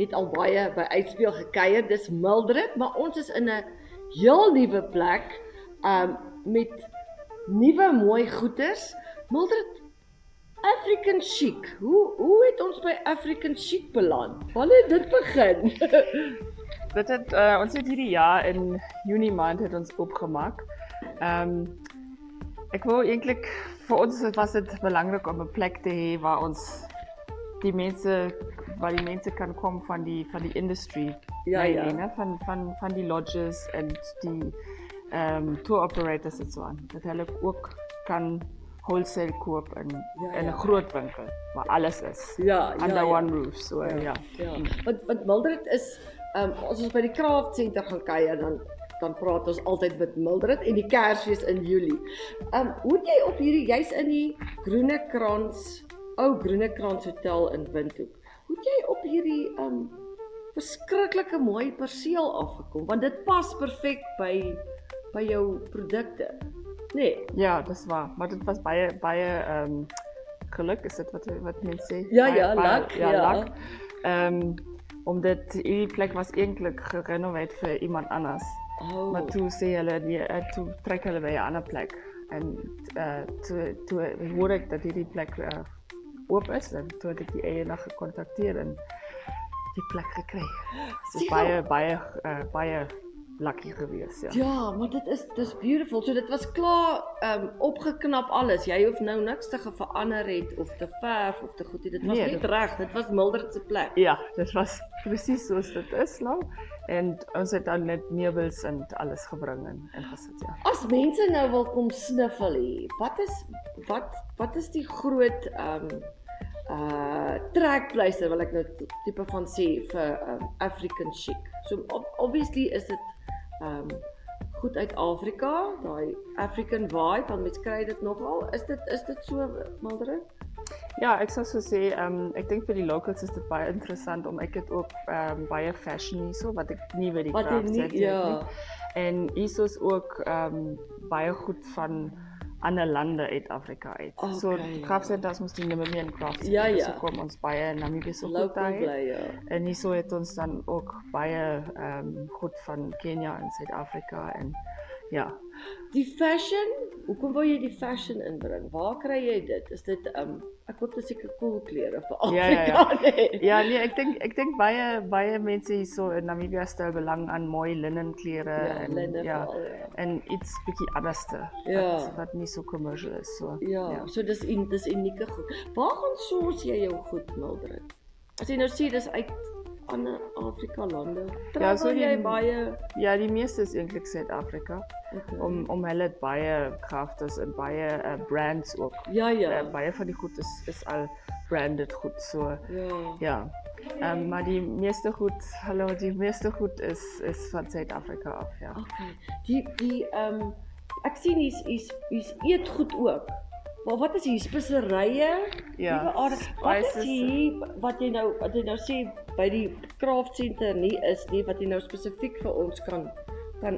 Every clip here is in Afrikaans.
het al baie by Uitspeel gekuier, dis Mildred, maar ons is in 'n heel nuwe plek, met nuwe mooi goeders. Mildred, African Chic, hoe het ons by African Chic beland? Wanneer het dit begin? Ons het hierdie jaar in Junie maand het ons opgemaak. Ek wou eintlik, vir ons was dit belangrik om 'n plek te hê waar die mense kan kom van die industry. Ja. Van die lodges en die tour operators en so aan. Dat hulle ook kan wholesale koop in 'n groot winkel waar alles is. Under one roof. So ja. Want Mildred is as ons by die Craft Center gaan kuier, dan praat ons altyd met Mildred en die Kersfees in Julie. Hoe het jy op jy's in die ou Groene Krans Hotel in Windhoek. Hoe het jy op hierdie verskriklike mooi perseel afgekom? Want dit pas perfek by jou produkte. Nee. Ja, dis waar. Maar dit was baie geluk, is dit wat mense sê? Luck. Omdat hierdie plek was eintlik gerenoveer vir iemand anders. Maar toe sê hulle, toe trek hulle by 'n ander plek. En toe hoor ek dat hierdie plek oop is, en toe het ek die eienaar gekontakteer en die plek gekry. Dis baie lucky gewees, ja. Ja, maar dis beautiful. So dit was klaar opgeknap alles. Jy hoef nou niks te verander het of te verf of te goed. Dit was net reg. Dit was Mildred se plek. Ja, dit was presies soos dit is nou. En ons het dan net meubels en alles gebring en gesit, ja. As mense nou wil kom sniffel hier, wat is die groot trekpleister, wil ek nou tipe van sê, vir African Chic? So obviously is dit goed uit Afrika, daai African vibe, want mens kry dit nogal. Is dit so, Mildred? Ja, ek sou so sê, ek dink vir die locals is dit baie interessant, ek het ook baie fashion hierso, wat ek nie by die Craft Center nie. En hierso is ook baie goed van ander lande uit Afrika uit. So Craft Centers moes die nimmer meer in Craft Center, so kom ons baie Namibië so goed uit. En hierso het ons dan ook baie goed van Kenia en Suid-Afrika en ja. Die fashion, hoekom wou jy die fashion inbring? Waar kry jy dit? Is dit ek hoop dit is seker cool klere vir Afrika. Ja, nee, ek dink baie mense hierso in Namibië stel belang aan mooi linnenklere en iets bietjie anderste. Wat nie so commercial is so. So dis unieke goed. Waar gaan soos jy jou goed, Mildred? As jy nou sê dis uit ander Afrika lande. Travel jy baie? Ja, die meeste is eintlik Suid-Afrika. Om hulle baie craftes en baie brands ook. Baie van die goed is al branded goed, so ja. Maar die meeste goed is van Suid-Afrika af, ja. Die ek sien hier's eetgoed ook. Maar wat is hier, speserye? Wat is hier wat jy nou sê by die Craft Center nie is nie, wat jy nou spesifiek vir ons kan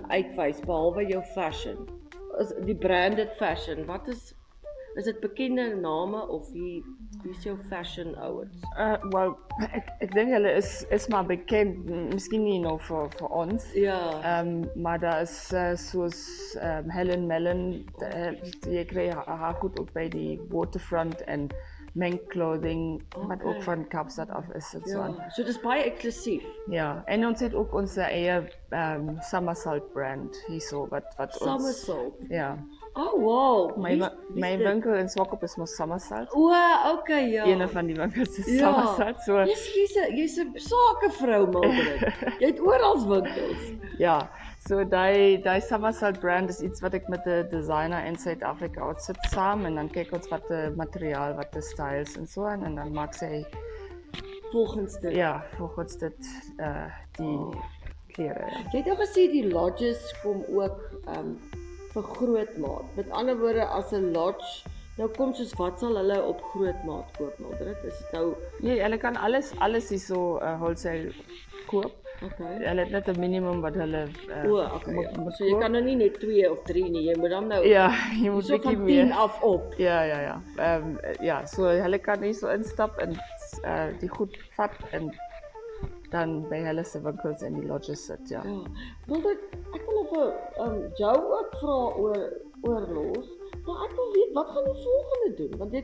uitwys, behalwe jou fashion? Is die branded fashion, wat is dit bekende name of wie is jou fashion ouens? Wel, ek dink hulle is maar bekend, miskien nie nou vir ons. Maar daar is soos Helen Mellon, jy kry haar goed ook by die Waterfront en Menk Clothing, wat ook van Kaapstad af is en so aan. So dis baie eksklusief. Ja, en ons het ook ons eie Somersault brand hierso wat ons Somersault. Ja. Oh wow. My winkel in Swakop is mos Somersault. Ja. Een van die winkels is Somersault. So jy's 'n sakevrou, Mildred. Jy het oral winkels. Ja. So die Somersault brand is iets wat ek met 'n designer in Suid-Afrika sit saam en dan kyk ons wat die materiaal, wat die styles en so aan en dan maak sy volgens dit. Ja, volgens dit die klere. Jy het al gesê die lodges kom ook vir grootmaat. Met ander woorde, as 'n lodge nou kom soos wat sal hulle op grootmaat koop, Mildred? Is dit nou hulle kan alles hierso wholesale koop. Hulle het net 'n minimum wat hulle so jy kan nou nie net 2 of 3 nie, jy moet dan nou jy moet so van 10 af op. Ja, so hulle kan hier so instap en die goed vat en dan by hulle se winkels en die lodges sit, ja. Ja. Mildred, ek wil vir jou ook vra oor los. Maar ek wil weet, wat gaan jy volgende doen? Want jy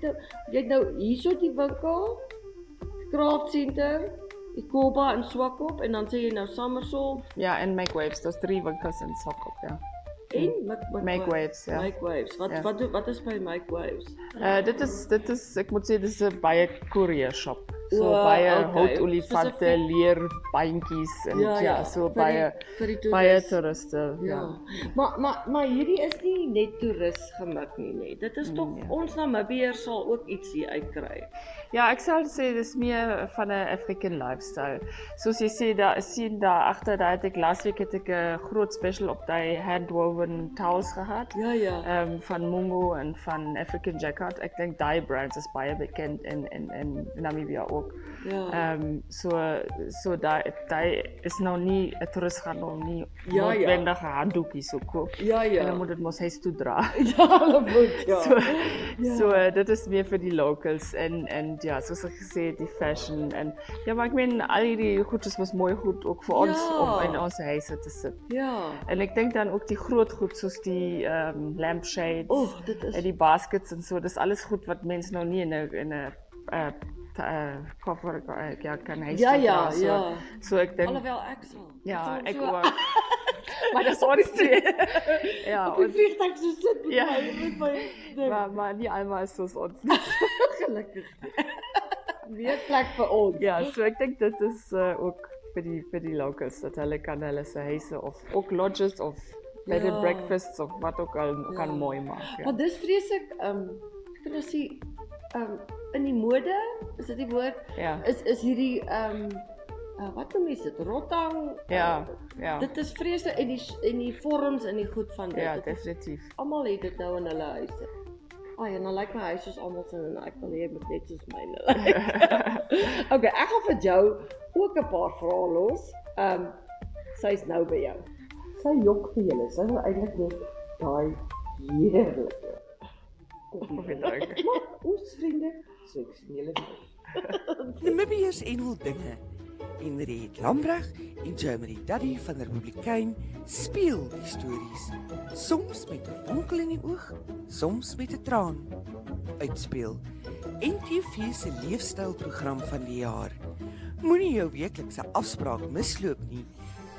het nou hierso die winkel, Craft Center, Ikoba in Swakop en dan sê jy nou Summersalt. Ja, en Make Waves, daar's 3 winkels in Swakop, ja. En Make Waves, ja. Make Waves. Wat is by Make Waves? Dit is ek moet sê dis 'n baie courier shop. So baie houtolifante, leer bandjies en so baie toeriste. Ja. Maar hierdie is nie net toerist gemik nie. Dit is tog ons Namibiërs sal ook iets hier uitkry. Ja, ek sal sê dis meer van 'n African lifestyle. Soos jy sê, daar agter, daar het ek laasweek 'n groot special op daai handwoven towels gehad. Ja. Van Mungo en van African Jacquard. Ek dink daai brands is baie bekend in Namibia ook. Ja. So daai is nou nie 'n toerist gaan nou nie noodwendige handdoekies so koop. Ja. En dan moet dit mos huis toe dra. Ja, hulle moet, ja. So dit is meer vir die locals en ja, soos ek gesê het, die fashion en ja, maar ek meen al hierdie goedjies was mooi goed ook vir ons om in ons huise te sit. Ja. En ek dink dan ook die groot goed soos die lampshades en die baskets en so, dis alles goed wat mense nou nie in 'n koffer kan huis toe dra. So ek dink alhoewel ek sal. Ja, ek ook. Maar dis honestly. Ja, op die vliegtuig so sit met my maar nie almal is soos ons. Gelukkig. Meer plek vir ons. Ja, so ek dink dit is ook vir die locals dat hulle kan hulle se huise of ook lodges of bed and breakfasts of wat ook al kan mooi maak. Ja. Maar dis vreeslik ek wil sê in die mode, is dit die woord? Ja. Is hierdie wat noem jy dit? Rottang. Ja. Dit is vreeslik en die vorms en die goed van dit. Ja, definitief. Almal het dit nou in hulle huise. En dan lyk my huis soos almal se en ek wil hê moet net soos myne lyk. Okay, ek gaan vir jou ook 'n paar vrae los. Sy's nou by jou. Sy jok vir julle. Sy wil eintlik net daai heerlike Goeiedag. Maar ons vriende, so ek sien julle. Namibiërs en hul dinge. Henriette Lambrecht en Jeremy Daddy van Republikein speel die stories. Soms met 'n vonkel in die oog, soms met 'n traan. Uitspeel. NTV se leefstylprogram van die jaar. Moenie jou weeklikse afspraak misloop nie.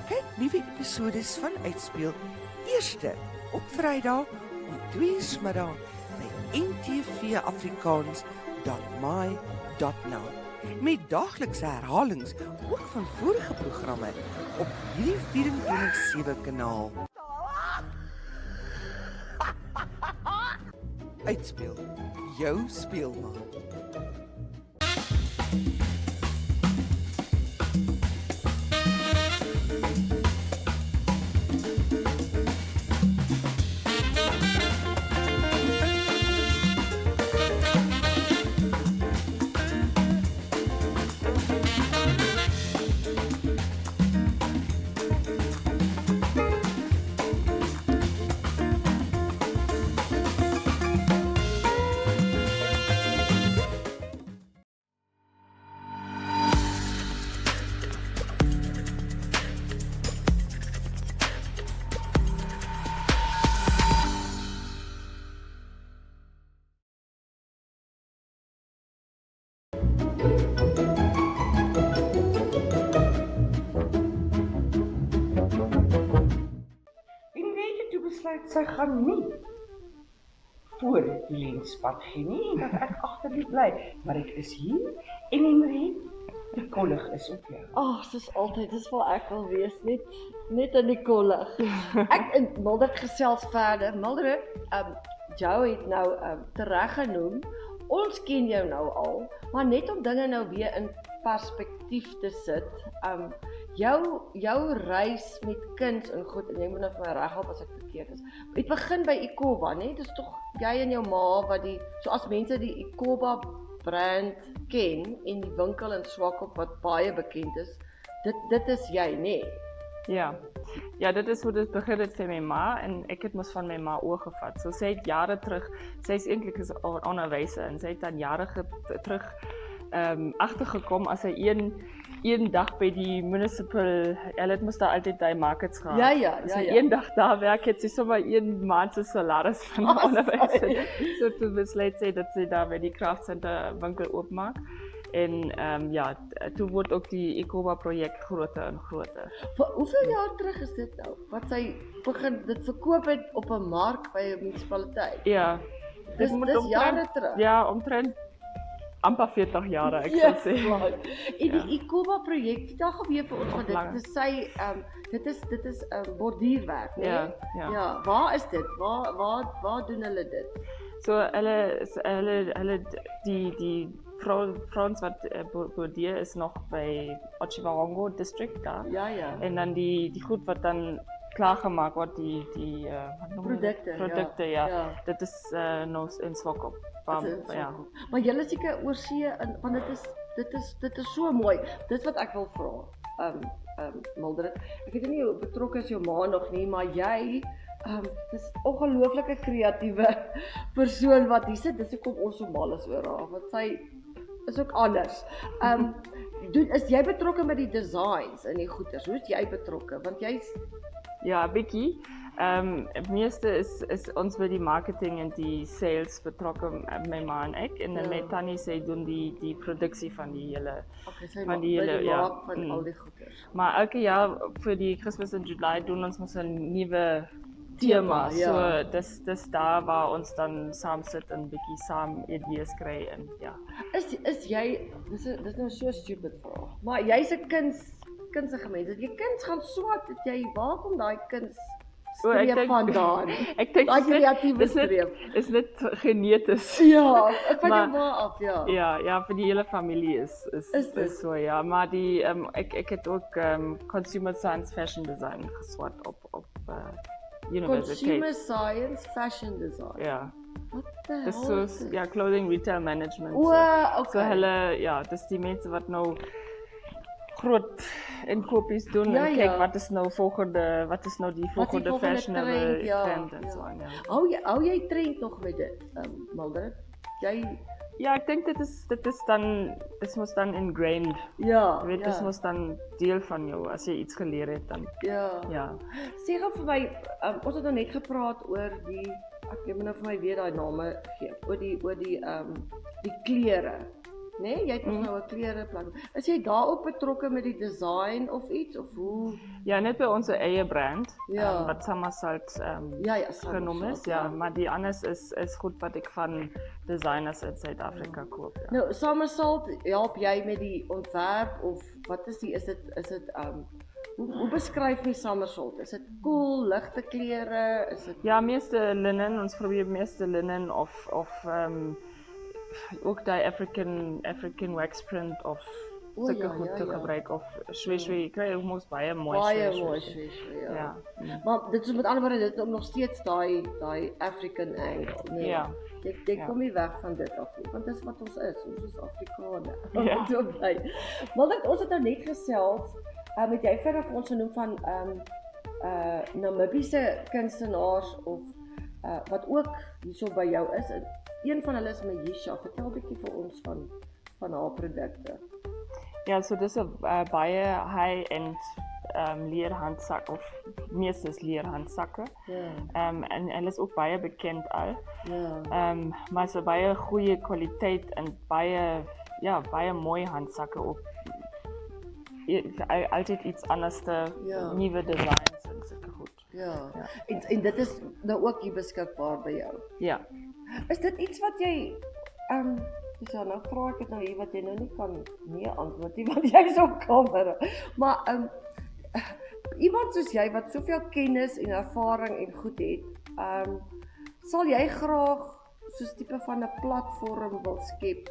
Kyk nuwe episodes van Uitspeel eerste op Vrydag om 2:00 middag by ntvafrikaans.my.now. Met daaglikse herhalings ook van vorige programme op hierdie 24/7 kanaal. Uitspeel, jou speelmaat. Sy gaan nie voor die lenspad gee nie, dat ek agter bly, maar ek is hier en Henriette, die kollig is op jou. Soos altyd, dis waar ek wil wees, net in die kollig. Ek en Mildred gesels verder. Mildred, jou het nou tereg genoem, ons ken jou nou al, maar net om dinge nou weer in perspektief te sit, jou reis met kinders en goed, en jy moet nou vir my reghelp as ek verkeerd is. Het begin by Ikoba, né? Dis tog jy en jou ma wat so as mense die Ikoba brand ken en die winkel in Swakop wat baie bekend is, dit is jy, né? Ja, dit is hoe dit begin het vir my ma en ek het mos van my ma oorgevat. So sy het jare terug, sy is eintlik 'n onderwyser en sy het dan jare terug agtergekom as hy een dag by die municipal, hulle moes daar altyd die markets gehad. As hy een dag daar werk, het sy sommer een maand se salaris van onderwys. So toe besluit sy dat sy daar by die Craft Center winkel oopmaak. En toe word ook die Ecoba projek groter en groter. Hoeveel jaar terug is dit nou? Wat sy begin dit verkoop het op 'n mark by 'n munisipaliteit? Ja. Dis jare terug. Ja, omtrent amper 40 jare, ek sou sê. En die Ecoba projek, het al geweet vir ons van dit is sy dit is borduurwerk, né? Ja, waar is dit? Waar doen hulle dit? So hulle die vrouens wat bordeer is nog by Otjiwarongo district daar. Ja. En dan die goed wat dan klaargemaak word, die produkte, ja. Dit is nou in Swakop. Ja. Maar julle seker oor see, want dit is so mooi. Dit wat ek wil vra. Mildred, ek weet nie hoe betrokke is jou ma nog nie, maar jy dis ongelooflike kreatiewe persoon wat hier sit. Dis hoekom ons so mal is oor haar, want sy is ook anders. Is jy betrokke met die designs en die goeders? Hoe is jy betrokke? Want jy's ja, 'n bietjie. Meeste is ons by die marketing en die sales betrokke, my ma en ek. En dan met Tannie, sy doen die produksie van die hele van al die goeders. Maar elke jaar vir die Christmas in July doen ons mos 'n nuwe tema. So dis daar waar ons dan saam sit en bietjie saam idees kry en ja. Is jy dis nou so stupid vraag. Maar jy's 'n kunstige mens. As jy kuns gaan swat, het jy waar kom daai kuns streep vandaan? Ek dink daai kreatiewe streep is net geneties. Ja, van jou ma af, Ja, vir die hele familie is so, ja. Maar die ek het ook consumer science fashion design geswat op universiteit. Consumer science fashion design. Ja. Wat the hell? Dis so clothing retail management. Okay. So hulle dis die mense wat nou groot inkopies doen en kyk wat is nou die volgende fashionable trend en so aan. Hou jy trend nog met dit, Mildred? Ja, ek dink dit mos dan ingrained. Ja. Jy weet, dit mos dan deel van jou as jy iets geleer het dan. Ja. Sê gou vir my, ons het nou net gepraat oor ek moet nou vir my weer daai name gee, oor die klere. Nee, jy het nou 'n klereplan. Is jy daarop betrokke met die design of iets of hoe? Ja, net by ons eie brand, wat Summersalt genoem is, maar die anders is goed wat ek van designers in Suid-Afrika koop. Ja. Nou, Summersalt, help jy met die ontwerp of wat is dit hoe beskryf jy Summersalt? Is dit cool, ligte klere? Is dit Ja, meeste linnen, ons probeer meeste linnen of ook die African wax print of sulke goed te gebruik of shwe, kry ook mos baie mooi shwe. Ja. Maar dit is met ander woorde dit om nog steeds daai African angle, nee. Ja. Jy kom nie weg van dit af nie, want dis wat ons is Afrikaners. So bly. Maar ons het nou net gesels, met jy verder vir ons genoem van Namibiese kunstenaars of wat ook hierso by jou is. Een van hulle is Mahisha. Vertel 'n bietjie vir ons van haar produkte. Ja, so dis 'n baie high-end leerhandsak of meestal leerhandsakke. En hulle is ook baie bekend al. Maar so baie goeie kwaliteit en baie mooi handsakke ook. Altyd iets anders nuwe designs en sulke goed. En dit is nou ook hier beskikbaar by jou. Ja. Is dit iets wat jy nou vra ek dit nou hier wat jy nou nie kan antwoord nie want jy is op kamera. Maar iemand soos jy wat soveel kennis en ervaring en goed het, sal jy graag soos tipe van 'n platform wil skep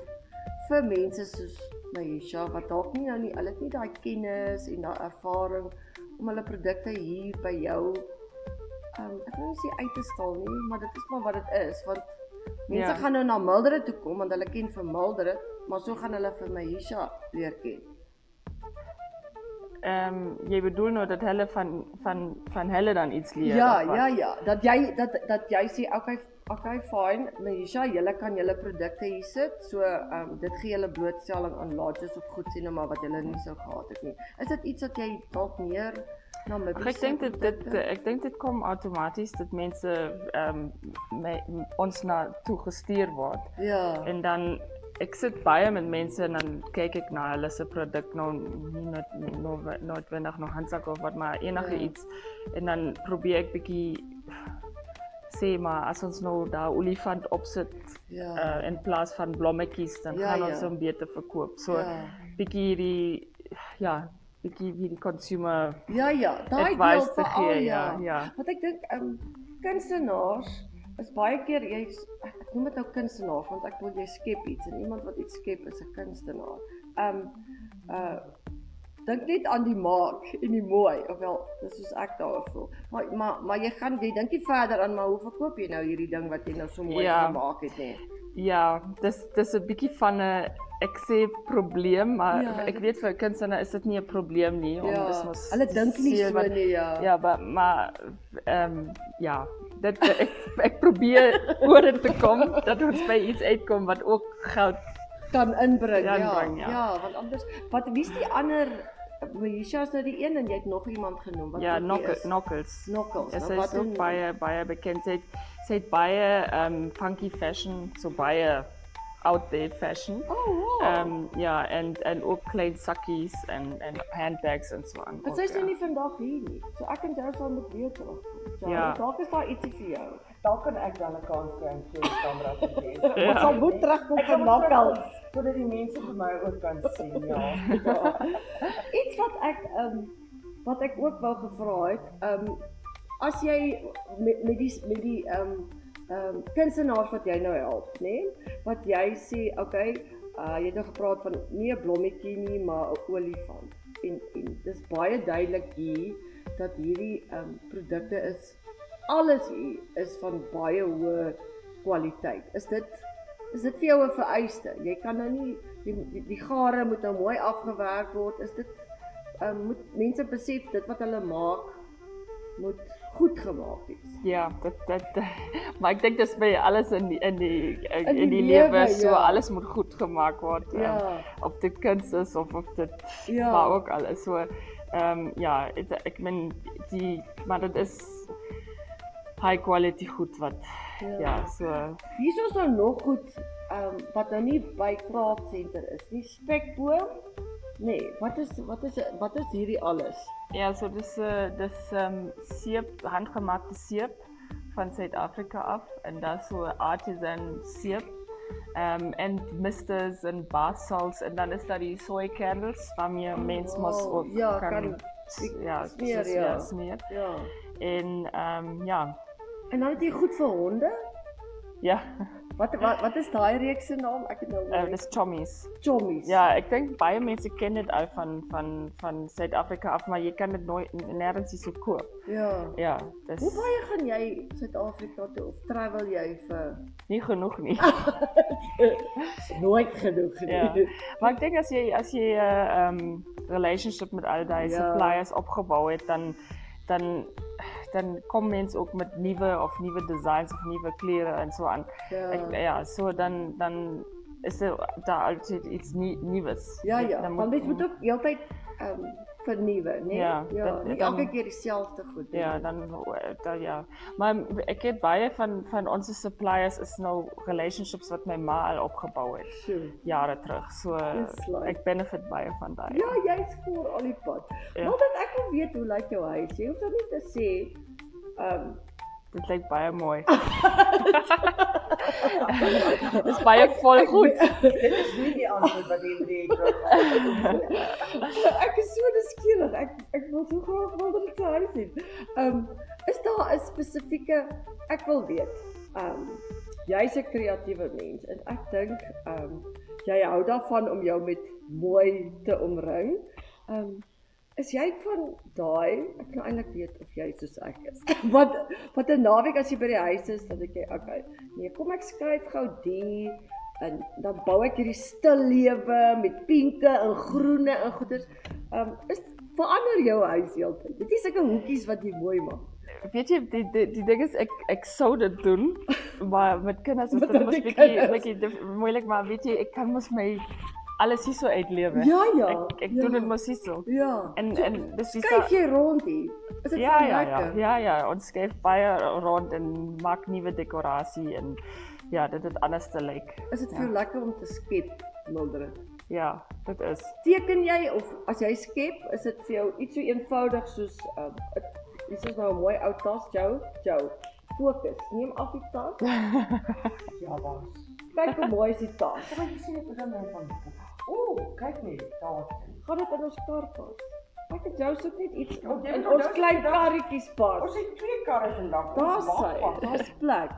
vir mense soos Mahisha wat dalk nie nou nie, hulle het nie daai kennis en daai ervaring om hulle produkte hier by jou ek wil nie sê uit te stal nie, maar dit is maar wat dit is, want mense gaan nou na Mildred toe kom, want hulle ken vir Mildred, maar so gaan hulle vir Mahisha leer ken. Jy bedoel nou dat hulle van hulle dan iets leer? Ja, dat jy sê, okay, Okay, fine. Maisha, julle kan julle produkte hier sit. So, dit gee julle blootstelling aan lodges of goed sien maar wat julle nie sou gehad het nie. Is dit iets wat jy dalk meer na Mibby ek dink dit kom outomaties dat mense ons na toe gestuur word. Ja. En dan ek sit baie met mense en dan kyk ek na hulle se produk nou nie noodwendig nog handsak of wat maar enige iets en dan probeer ek bietjie sê maar as ons nou daar olifant opsit in plaas van blommetjies dan gaan ons hom beter verkoop. So bietjie die consumer daai deel te gee, ja. Want ek dink kunstenaars is baie keer ek noem dit nou kunstenaar want ek wil jy skep iets en iemand wat iets skep is 'n kunstenaar. Dink net aan die maak en die mooi, ofwel dis soos ek daaroor voel. Maar jy dink nie verder aan maar hoe verkoop jy nou hierdie ding wat jy nou so mooi gemaak het nie. Ja, dis 'n bietjie van 'n ek sê probleem, maar ek weet vir kunstenaars is dit nie 'n probleem nie hulle dink nie so nie, Ja, maar dit ek probeer oor dit te kom dat ons by iets uitkom wat ook geld kan inbring. Ja, Want anders wie's die ander Maisha is nou die een en jy het nog iemand genoem wat Knuckles. Knuckles. Sy is ook baie bekend. Sy het baie funky fashion, so baie out there fashion. Oh, wow. En ook klein sakkies en handbags en so aan. Maar sy is nou nie vandag hier nie. So ek en jy sal moet weer terug. Dalk is daar ietsie vir jou. Dalk kan ek dan 'n kans kry om vir die kamera te wees. Ons sal moet terugkom vir Knuckles sodat die mense vir my ook kan sien, Iets wat ek ook wou gevra het, as jy met die kunstenaars wat jy nou help, né? Wat jy sê, okay, jy het nou gepraat van nie 'n blommetjie nie, maar 'n olifant. En dis baie duidelik hier dat hierdie produkte alles hier is van baie hoë kwaliteit. Is dit vir jou 'n vereiste? Jy kan nou nie die gare moet nou mooi afgewerk word. Is dit moet mense besef dit wat hulle maak moet goed gemaak wees. Ja, maar ek dink dis by alles in die lewe so alles moet goed gemaak word. Of dit kuns is of dit maar ook alles so ek meen maar dit is high quality goed wat so hier is ons nou nog goed wat nou nie by Craft Center is nie. Spekboom? Nee, wat is hierdie alles? Ja, so dis seep, handgemaakte seep van Suid-Afrika af en daar's so artisan seep en misters en bath salts en dan is daar die soy candles waarmee mens mos ook kan smeer. En dan het jy goed vir honde? Ja. Wat is daai reeks se naam? Ek het nou dis Chommies. Chommies. Ja, ek dink baie mense ken dit al van Suid-Afrika af, maar jy kan dit nooit nêrens so koop. Ja, dis Hoe baie gaan jy Suid-Afrika toe of travel jy vir? Nie genoeg nie. Nooit genoeg nie. Ja. Maar ek dink as jy 'n relationship met al daai suppliers opgebou het, dan kom mense ook met nuwe designs of nuwe klere en so aan. So dan is daar altyd iets nuus. Want dit moet ook heeltyd vernuwe, né? Nie elke keer dieselfde goed. Maar ek het baie van ons suppliers is nou relationships wat my ma al opgebou het. Jare terug. So ek benefit baie van daai. Ja, jy skoor al die pad. Maar dat ek wil weet hoe lyk jou huis. Jy hoef dan nie te sê dit lyk baie mooi. Dit is baie vol goed. Dit is nie die antwoord wat jy het. Ek is so nuuskierig. Ek wil so graag wil dat ek 'n huis het. Is daar 'n spesifieke ek wil weet. Jy's 'n kreatiewe mens en ek dink jy hou daarvan om jou met mooi te omring. Is jy van daai, ek kan eintlik weet of jy soos ek is. Wat 'n naweek as jy by die huis is, dan dink jy, okay, nee, kom ek skryf gou die en dan bou ek hierdie stil lewe met pinke en groene en goeders. Verander jou huis heeltyd. Dit is sulke hoekies wat jy mooi maak. weet jy, die ding is, ek sou dit doen, maar met kinders is dit mos bietjie moeilik, maar weet jy, ek kan mos my alles hier so uitlewe. Ja. Ek doen dit mos hier so. Ja. En dis Kyk jy rond hier. Is dit lekker? Ja, ons skuif baie rond en maak nuwe dekorasie en ja, dit het anders te lyk. Is dit vir jou lekker om te skep, Mildred? Ja, dit is. Teken jy of as jy skep, is dit vir jou iets so eenvoudig soos dis is nou 'n mooi ou tas, Jou. Fokus. Neem af die tas. Ja, baas. Kyk hoe mooi is die tas. Kom jy sien dit dan van. Kyk net, daar. Gaan dit in ons kar pas. Kyk dit Jou soek net iets Ja, jy in moet ons nou klein vandag- karretjies pas. Ons het 2 karre vandag. Daar's plek.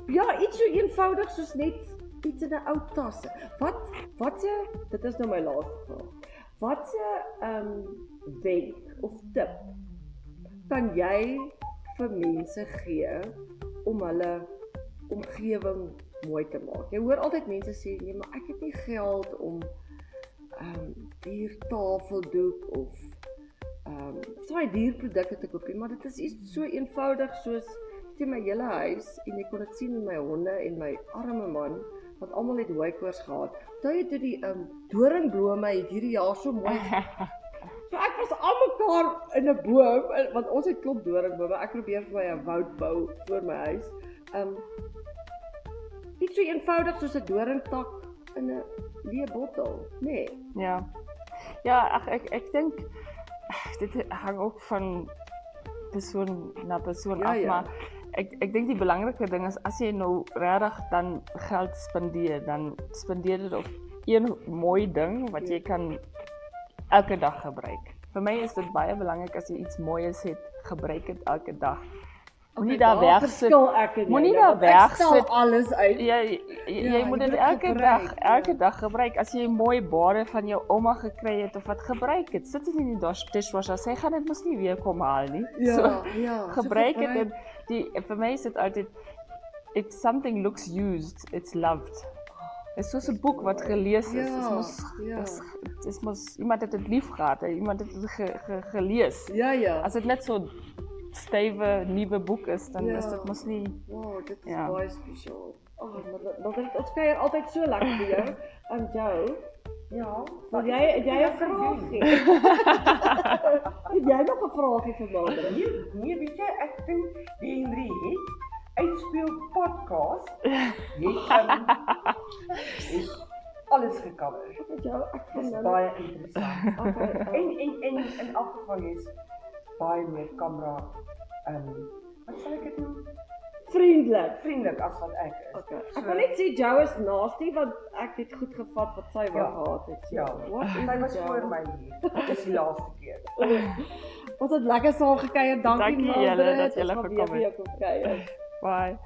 Ja, iets so eenvoudig soos net iets in 'n ou tas. Watse dit is nou my laaste vraag. Watse wenk of tip kan jy vir mense gee om hulle omgewing mooi te maak? Jy hoor altyd mense sê, nee, maar ek het nie geld om duur tafeldoek of saai dierprodukte te koop nie, maar dit is iets so eenvoudig soos in my hele huis en jy kon dit sien in my honde en my arme man wat almal het hooikoors gehad. Toe het die doringblome het hierdie jaar so mooi. So ek was almekaar in 'n boom want ons het klop doringbome. Ek probeer vir my 'n woud bou voor my huis. Iets so eenvoudig soos 'n doringtak in 'n leë bottel, nê? Ja. Ja, ek dink dit hang ook van persoon na persoon af, maar ek dink die belangrike ding is as jy nou regtig dan geld spandeer, dan spandeer dit op een mooi ding wat jy kan elke dag gebruik. Vir my is dit baie belangrik as jy iets moois het, gebruik dit elke dag. Moenie daar wegsit. Moenie daar wegsit alles uit. Jy moet dit elke dag gebruik. As jy 'n mooi bade van jou ouma gekry het of wat, gebruik dit. Sit dit in die dishwasher. Sy gaan dit mos nie weer kom haal nie. Gebruik dit en vir my is dit altyd if something looks used, it's loved. Dit is soos 'n boek wat gelees is. Dis mos iemand het dit lief gehad, iemand het dit gelees. Ja. As dit net so stywe nuwe boek is, dan is dit mos nie. Wow, dit is baie spesiaal. Maar ons kuier altyd so lekker by jou. Jou. Ja. Maar jy 'n vraagie. Het jy nog 'n vraagie vir Mildred? Nee, weet jy, ek dink die Henry het uitspeel podcast. Het alles gecover. Ek vind baie interessant. En in elk geval is baie meer kamera wat sal ek dit noem? Vriendelik as wat ek is. Okay. Ek wil net sê Jou is nasty want ek het goed gevat wat sy wou gehad het. Ja. Sy was voor my hier. Dit is die laaste keer. Ons het lekker saam gekuier. Dankie julle dat julle gekom het. Bye.